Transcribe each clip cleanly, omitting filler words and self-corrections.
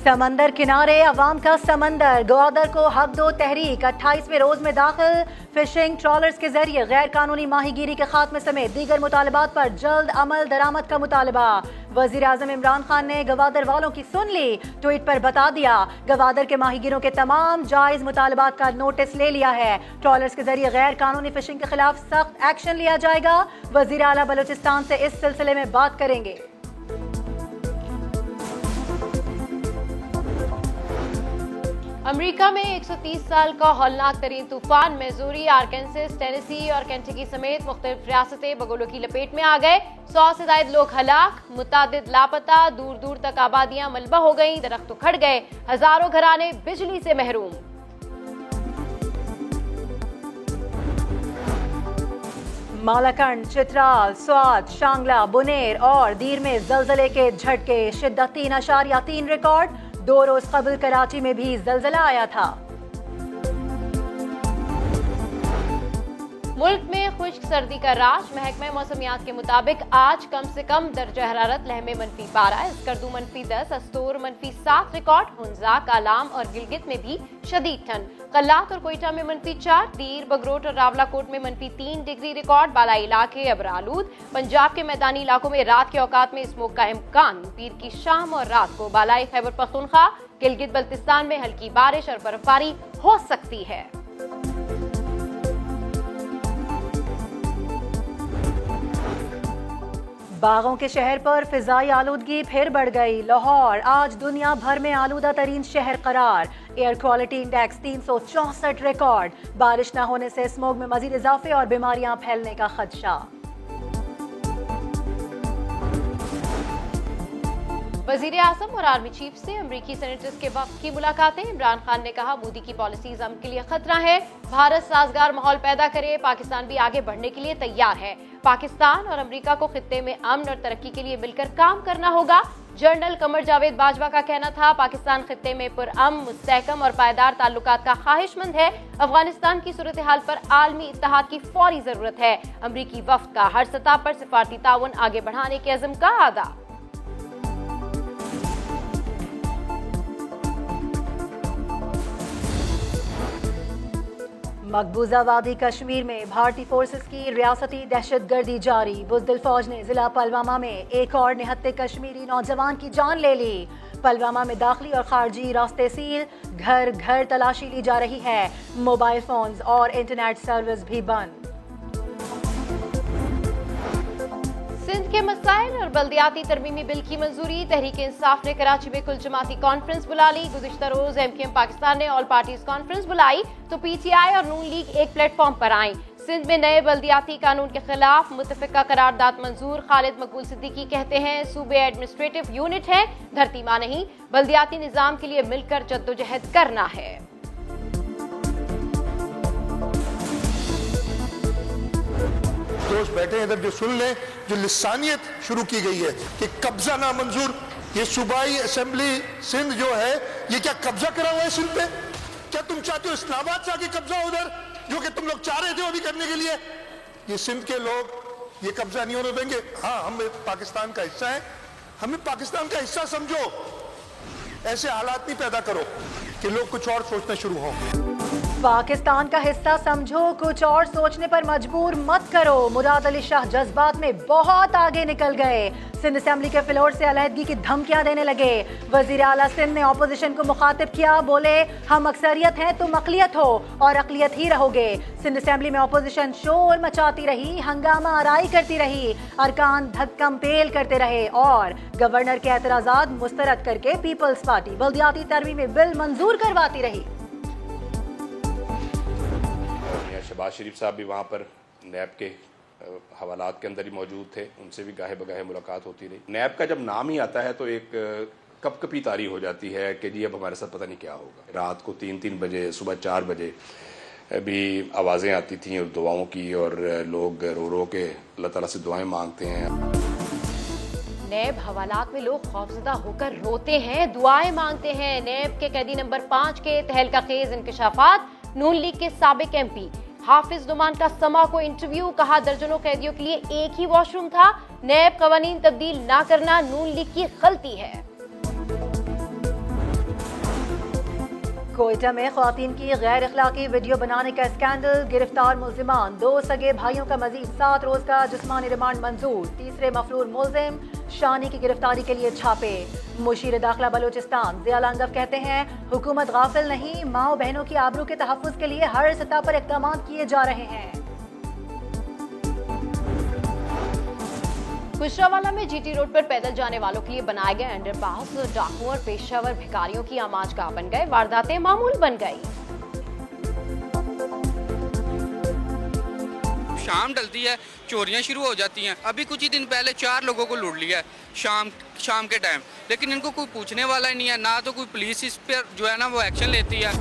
समंदर किनारे अवाम का समंदर, गवादर को हक दो तहरीक 28वें रोज में दाखिल। फिशिंग ट्रॉलर्स के जरिए गैर कानूनी माहीगीरी के खात्मे समेत दीगर मुतालबात पर जल्द अमल दरामद का मुतालबा। वजीर आजम इमरान खान ने गवादर वालों की सुन ली, ट्वीट पर बता दिया गवादर के माहीगीरों के तमाम जायज मुतालबात का नोटिस ले लिया है। ट्रॉलर्स के जरिए गैर कानूनी फिशिंग के खिलाफ सख्त एक्शन लिया जाएगा। वजीर आला बलूचिस्तान से इस सिलसिले में बात करेंगे। अमेरिका में 130 साल का हौलनाक तरीन तूफान मिजूरी, आर्कांसस, टेनेसी और केंटकी समेत मुख्तलिफ रियासतें बगुलों की लपेट में आ गए। 100 से ज्यादा लोग हलाक, मुतादिद लापता, दूर दूर तक आबादियां मलबा हो गई, दरख्त उखड़ गए, हजारों घराने बिजली से महरूम। मालाकंड, चित्राल, स्वात, शांगला, बुनेर और दीर में जलजले के झटके, शिद्दत 3.3 रिकॉर्ड। 2 रोज कबल कराची में भी जलजला आया था। मुल्क में खुश्क सर्दी का राज, महकमा मौसमियात के मुताबिक आज कम से कम दर्जा हरारत लहमे -12, स्कर्दू -10, अस्तोर -7 रिकॉर्ड। हुंजा, कालाम और गिलगित में भी शदीद ठंड। कल्लात और कोयटा में -4, दीर, बगरोट और रावलाकोट में -3 डिग्री रिकॉर्ड। बालाई इलाके अबरालूद। पंजाब के मैदानी इलाकों में रात के औकात में स्मोक का इम्कान। पीर की शाम और रात को बालाई खैबर पख्तूनख्वा, गिलगित बल्तिस्तान में हल्की बारिश और बर्फबारी हो सकती है। बागों के शहर पर फिजाई आलूदगी फिर बढ़ गई। लाहौर आज दुनिया भर में आलूदा तरीन शहर करार। Air quality index 364 record. बारिश न होने से स्मोग में मजीद इजाफे और बीमारियां फैलने का खदशा। वजीर आजम और आर्मी चीफ से अमरीकी सेनेटर्स के वक्त की मुलाकातें। इमरान खान ने कहा मोदी की पॉलिसीज अमन के लिए खतरा है, भारत साजगार माहौल पैदा करे, पाकिस्तान भी आगे बढ़ने के लिए तैयार है। पाकिस्तान और अमरीका को खित्ते में अमन और तरक्की के लिए मिलकर काम करना होगा। जनरल कमर जावेद बाजवा का कहना था पाकिस्तान खित्ते में पुरअमन, मुस्तहकम और पायदार ताल्लुकात का ख्वाहिशमंद है। अफगानिस्तान की सूरत हाल पर आलमी इत्तेहाद की फौरी जरूरत है। अमरीकी वफ्द का हर सतह पर सिफारती ताउन आगे बढ़ाने के अज़्म का आदा। मकबूजा वादी कश्मीर में भारतीय फोर्सेस की रियासती दहशतगर्दी जारी। बुज़दिल फौज ने जिला पलवामा में एक और निहत्ते कश्मीरी नौजवान की जान ले ली। पलवामा में दाखिली और खारजी रास्ते सील, घर घर तलाशी ली जा रही है। मोबाइल फोन्स और इंटरनेट सर्विस भी बंद। सिंध के मसाइल और बल्दियाती तरमीमी बिल की मंजूरी। तहरीक इंसाफ ने कराची में कुल जमाती कॉन्फ्रेंस बुला ली। गुज़िश्ता रोज MKM पाकिस्तान ने ऑल पार्टीज कॉन्फ्रेंस बुलाई तो PTI और नून लीग एक प्लेटफॉर्म पर आई। सिंध में नए बल्दियाती कानून के खिलाफ मुतफ़िका करारदाद मंजूर। खालिद मकबूल सिद्दीकी कहते हैं सूबे एडमिनिस्ट्रेटिव यूनिट है, धरती माँ नहीं। बल्दियाती निजाम के लिए मिलकर जद्दोजहद करना है। दोस्त बैठे हैं इधर जो सुन ले, जो लिसानियत शुरू की गई है कि कब्जा नामंजूर। ये सूबाई असेंबली सिंध जो है ये क्या कब्जा करा हुआ है सिंध पे? क्या तुम चाहते हो इस्लामाबाद से आके कब्जा उधर, जो कि तुम लोग चाह रहे थे अभी करने के लिए? ये सिंध के लोग ये कब्जा नहीं होने देंगे। हाँ, हम पाकिस्तान का हिस्सा है, हमें पाकिस्तान का हिस्सा समझो। ऐसे हालात नहीं पैदा करो कि लोग कुछ और सोचना शुरू हों। पाकिस्तान का हिस्सा समझो, कुछ और सोचने पर मजबूर मत करो। मुराद अली शाह जज्बात में बहुत आगे निकल गए। सिंध असेंबली के फ्लोर से अलहदगी की धमकियां देने लगे। वजीर आला सिंध ने ऑपोजिशन को मुखातिब किया, बोले हम अक्सरियत हैं, तुम अकलियत हो और अकलियत ही रहोगे। सिंध असेंबली में ऑपोजिशन शोर मचाती रही, हंगामा आराई करती रही, अरकान धक्कम पेल करते रहे और गवर्नर के एतराजात मुस्तरद करके पीपल्स पार्टी बल्दियाती तरमीमी बिल मंजूर करवाती रही। शहबाज शरीफ साहब भी वहाँ पर नैब के हवालात के अंदर ही मौजूद थे, उनसे भी गाहे बगाहे मुलाकात होती रही। नैब का जब नाम ही आता है तो एक कपकपी तारी हो जाती है कि जी अब हमारे साथ पता नहीं क्या होगा। रात को 3-3 बजे, सुबह 4 बजे भी आवाज़ें आती थीं और दुआओं की, और लोग रो रो के अल्लाह ताला से दुआएं मांगते हैं। नैब हवालात में लोग खौफजदा होकर रोते हैं, दुआएं मांगते हैं। नैब के कैदी नंबर 5 के तहलका खेज इंकशाफात। नून लीग के साबिक MP हाफिज नुमान का समा को इंटरव्यू। कहा दर्जनों कैदियों के लिए एक ही वॉशरूम था। नैब कवानीन तब्दील ना करना नून लीग की गलती है। कोयटा में ख्वातीन की गैर अखलाकी वीडियो बनाने का स्कैंडल, गिरफ्तार मुल्जिमान, 2 सगे भाइयों का मजीद 7 रोज का जिस्मानी रिमांड मंजूर, तीसरे मफरूर मुल्जिम शानी की गिरफ्तारी के लिए छापे। मुशीर दाखिला बलूचिस्तान ज़ियाल अंगफ कहते हैं हुकूमत गाफिल नहीं, माओ बहनों की आबरू के तहफ़्फ़ुज़ के लिए हर सतह पर इक़दाम किए जा रहे हैं। गुजरावाला में जीटी रोड पर पैदल जाने वालों के लिए बनाए गए अंडरपास डाकुओं और पेशावर भिखारियों की आमाजगाह बन गए, वारदातें मामूल बन गई। शाम ढलती है, चोरियां शुरू हो जाती हैं। अभी कुछ ही दिन पहले 4 लोगों को लूट लिया है शाम के टाइम, लेकिन इनको कोई पूछने वाला ही नहीं है, ना तो कोई पुलिस इस पर जो है ना वो एक्शन लेती है।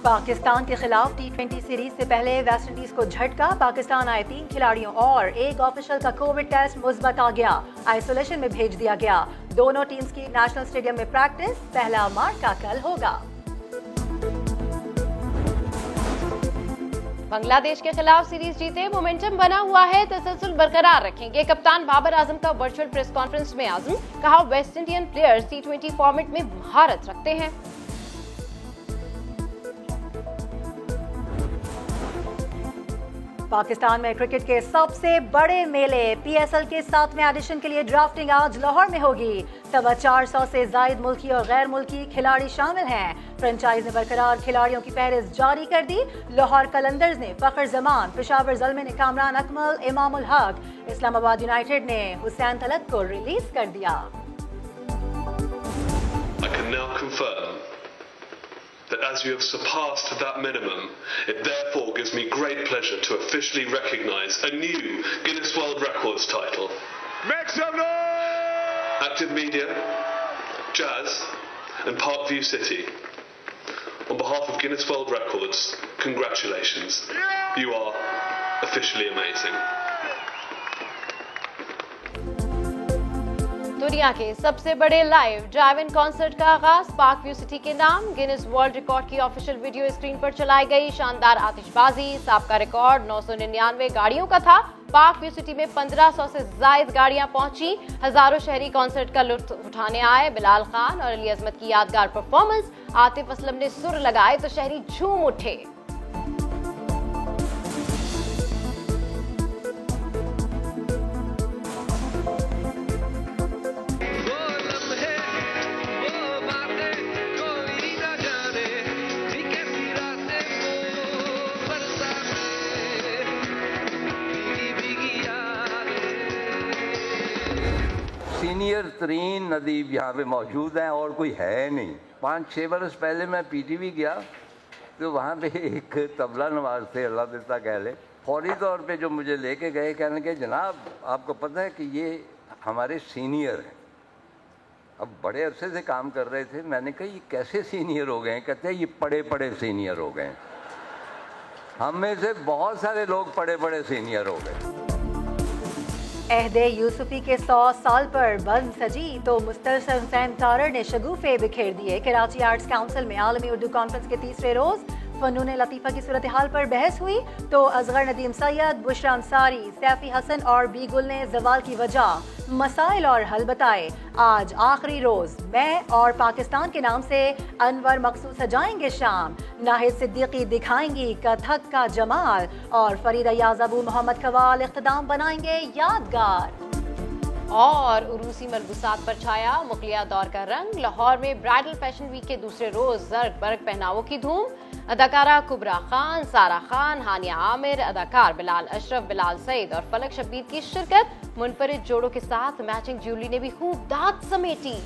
पाकिस्तान के खिलाफ T20 सीरीज से पहले वेस्टइंडीज को झटका, पाकिस्तान आए 3 खिलाड़ियों और एक ऑफिशियल का कोविड टेस्ट मुस्बत आ गया, आइसोलेशन में भेज दिया गया। दोनों टीम्स की नेशनल स्टेडियम में प्रैक्टिस, पहला मार्च का कल होगा। बांग्लादेश के खिलाफ सीरीज जीते, मोमेंटम बना हुआ है, तसलसल बरकरार रखेंगे। कप्तान बाबर आजम का वर्चुअल प्रेस कॉन्फ्रेंस में आजम, कहा West Indian players T20 format में महारत रखते हैं। पाकिस्तान में क्रिकेट के सबसे बड़े मेले PSL के 7वें एडिशन के लिए ड्राफ्टिंग आज लाहौर में होगी। 450 से जायद मुल्की और गैर मुल्की खिलाड़ी शामिल हैं। फ्रेंचाइज ने बरकरार खिलाड़ियों की फहरिस्त जारी कर दी। लाहौर कलंदर्स ने फखर जमान, पेशावर ज़ल्मे ने कामरान अकमल, इमामुल हक, इस्लामाबाद यूनाइटेड ने हुसैन तलत को रिलीज कर दिया। That as you have surpassed that minimum, it therefore gives me great pleasure to officially recognise a new Guinness World Records title. Make some noise! Active Media, Jazz and Parkview City. On behalf of Guinness World Records, congratulations. You are officially amazing. दुनिया के सबसे बड़े live drive इन concert का आगाज पार्कव्यू city के नाम Guinness world record की official video screen पर चलाई गई। शानदार आतिशबाजी, साबका रिकॉर्ड 999 गाड़ियों का था। पार्कव्यू सिटी में 1500 से जायद गाड़ियां पहुंची। हजारों शहरी कॉन्सर्ट का लुत्फ उठाने आए। बिलाल खान और अली अजमत की यादगार परफॉर्मेंस, आतिफ असलम ने सुर लगाए तो शहरी झूम उठे। सीनियर तरीन नदीब यहाँ पे मौजूद हैं और कोई है नहीं। 5-6 बरस पहले मैं PTV गया तो वहाँ पे एक तबला नवाज थे, अल्लाह देता कह ले, फौरी तौर पे जो मुझे लेके गए, कहने के जनाब आपको पता है कि ये हमारे सीनियर हैं। अब बड़े अरसे से काम कर रहे थे। मैंने कहा ये कैसे सीनियर हो गए हैं? कहते हैं ये पड़े पड़े सीनियर हो गए। हम में से बहुत सारे लोग पड़े पड़े सीनियर हो गए। अहदे यूसुफी के 100 साल पर बंद सजी तो मुस्तफा हुसैन तारड़ ने शगुफे बिखेर दिए। कराची आर्ट्स काउंसिल में आलमी उर्दू कॉन्फ्रेंस के तीसरे रोज फनून लतीफ़ा की सूरत हाल पर बहस हुई तो असगर नदीम सैयद, बुशरा अंसारी, सैफी हसन और बी गुल ने जवाल की वजह, मसाइल और हल बताए। आज आखिरी रोज मैं और पाकिस्तान के नाम से अनवर मकसूद सजाएंगे शाम। नाहिद सिद्दीकी दिखाएंगी कथक का जमाल और फरीदा याज़बू मोहम्मद कवाल इख्तिताम बनाएंगे यादगार। और उरूसी मलबूसात पर छाया मुगलिया दौर का रंग। लाहौर में ब्राइडल फैशन वीक के दूसरे रोज जर्ग बर्ग पहनावों की धूम। अदाकारा कुबरा खान, सारा खान, हानिया आमिर, अदाकार बिलाल अशरफ, बिलाल सईद और फलक शब्बीर की शिरकत। मुनफरिद जोड़ों के साथ मैचिंग ज्वेलरी ने भी खूब दाद समेटी।